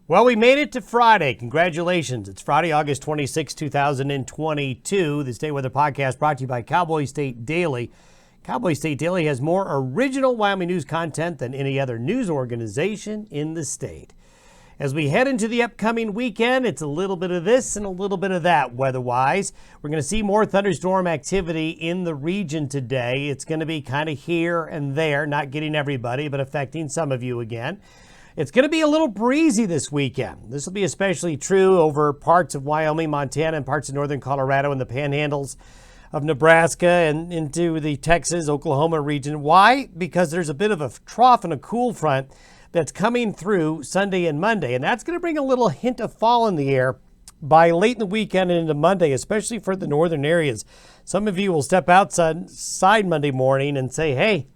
Well, we made it to Friday. Congratulations. It's Friday, August 26, 2022. This Day Weather Podcast brought to you by Cowboy State Daily. Cowboy State Daily has more original Wyoming news content than any other news organization in the state. As we head into the upcoming weekend, it's a little bit of this and a little bit of that weather-wise. We're going to see more thunderstorm activity in the region today. It's going to be kind of here and there, not getting everybody, but affecting some of you again. It's going to be a little breezy this weekend. This will be especially true over parts of Wyoming, Montana, and parts of northern Colorado and the panhandles of Nebraska and into the Texas, Oklahoma region. Why? Because there's a bit of a trough and a cool front that's coming through Sunday and Monday, and that's going to bring a little hint of fall in the air by late in the weekend and into Monday, especially for the northern areas. Some of you will step outside Monday morning and say, hey,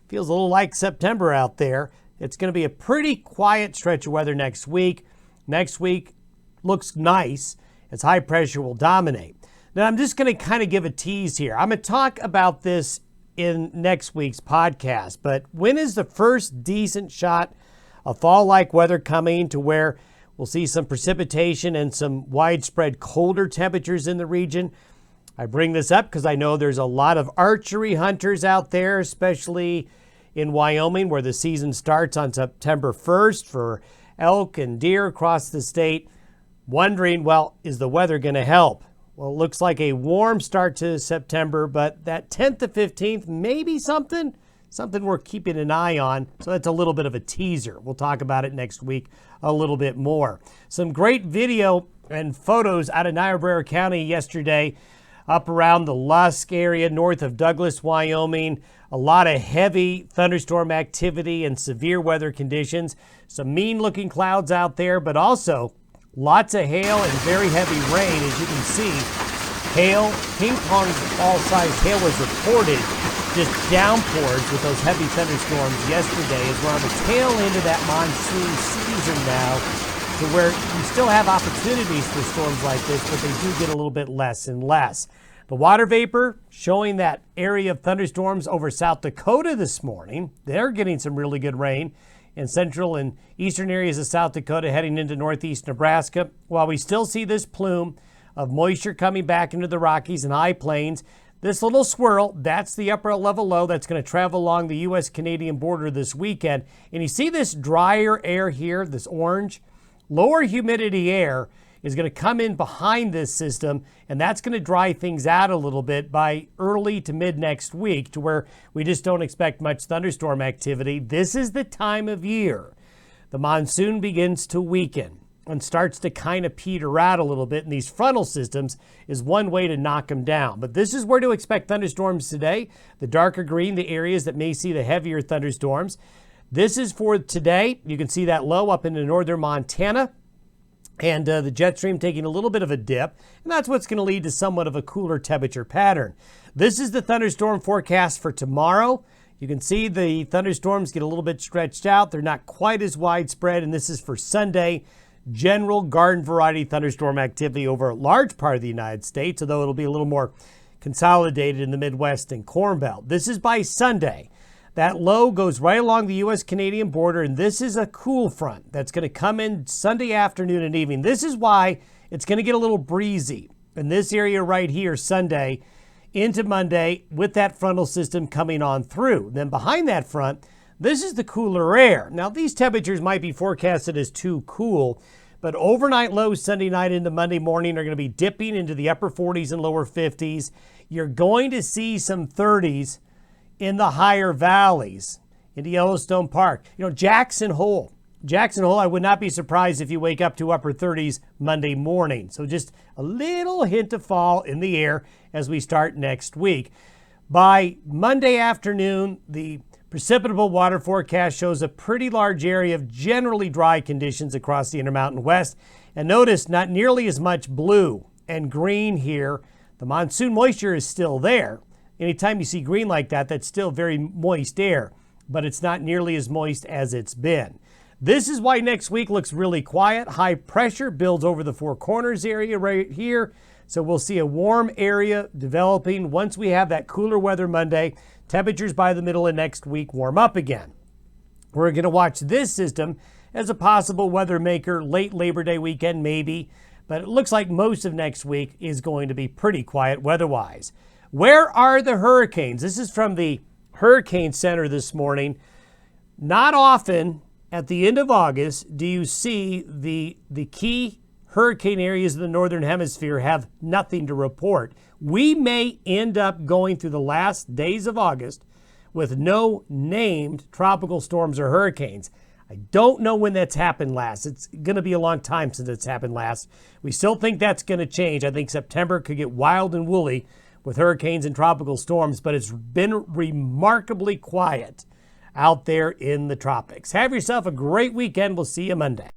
feels a little like September out there. It's going to be a pretty quiet stretch of weather next week. Next week looks nice as high pressure will dominate. Now, I'm just going to kind of give a tease here. I'm going to talk about this in next week's podcast, but when is the first decent shot of fall-like weather coming to where we'll see some precipitation and some widespread colder temperatures in the region? I bring this up because I know there's a lot of archery hunters out there, especially in Wyoming, where the season starts on September 1st for elk and deer across the state, wondering, well, is the weather going to help? Well, it looks like a warm start to September, but that 10th to 15th, maybe something we're keeping an eye on. So that's a little bit of a teaser. We'll talk about it next week a little bit more. Some great video and photos out of Niobrara County yesterday, up around the Lusk area, north of Douglas, Wyoming. A lot of heavy thunderstorm activity and severe weather conditions. Some mean-looking clouds out there, but also lots of hail and very heavy rain. As you can see, hail, ping-pong ball-sized hail was reported, just downpours with those heavy thunderstorms yesterday, as we're on the tail end of that monsoon season now, to where you still have opportunities for storms like this, but they do get a little bit less and less. The water vapor showing that area of thunderstorms over South Dakota this morning. They're getting some really good rain in central and eastern areas of South Dakota heading into northeast Nebraska. While we still see this plume of moisture coming back into the Rockies and high plains, this little swirl, that's the upper level low that's going to travel along the U.S.-Canadian border this weekend. And you see this drier air here, this orange, lower humidity air is going to come in behind this system, and that's going to dry things out a little bit by early to mid next week, to where we just don't expect much thunderstorm activity. This is the time of year the monsoon begins to weaken and starts to kind of peter out a little bit, and these frontal systems is one way to knock them down. But this is where to expect thunderstorms today. The darker green, the areas that may see the heavier thunderstorms. This is for today. You can see that low up into northern Montana, and the jet stream taking a little bit of a dip, and that's what's going to lead to somewhat of a cooler temperature pattern. This is the thunderstorm forecast for tomorrow. You can see the thunderstorms get a little bit stretched out. They're not quite as widespread, and this is for Sunday. General garden variety thunderstorm activity over a large part of the United States, although it'll be a little more consolidated in the Midwest and Corn Belt. This is by Sunday. That low goes right along the U.S.-Canadian border, and this is a cool front that's going to come in Sunday afternoon and evening. This is why it's going to get a little breezy in this area right here Sunday into Monday with that frontal system coming on through. Then behind that front, this is the cooler air. Now, these temperatures might be forecasted as too cool, but overnight lows Sunday night into Monday morning are going to be dipping into the upper 40s and lower 50s. You're going to see some 30s in the higher valleys, into Yellowstone Park. You know, Jackson Hole, I would not be surprised if you wake up to upper 30s Monday morning. So just a little hint of fall in the air as we start next week. By Monday afternoon, the precipitable water forecast shows a pretty large area of generally dry conditions across the Intermountain West. And notice not nearly as much blue and green here. The monsoon moisture is still there. Anytime you see green like that, that's still very moist air, but it's not nearly as moist as it's been. This is why next week looks really quiet. High pressure builds over the Four Corners area right here. So we'll see a warm area developing once we have that cooler weather Monday. Temperatures by the middle of next week warm up again. We're going to watch this system as a possible weather maker. Late Labor Day weekend, maybe. But it looks like most of next week is going to be pretty quiet weather-wise. Where are the hurricanes? This is from the Hurricane Center this morning. Not often at the end of August do you see the key hurricane areas in the Northern Hemisphere have nothing to report. We may end up going through the last days of August with no named tropical storms or hurricanes. I don't know when that's happened last. It's going to be a long time since it's happened last. We still think that's going to change. I think September could get wild and woolly with hurricanes and tropical storms, but it's been remarkably quiet out there in the tropics. Have yourself a great weekend. We'll see you Monday.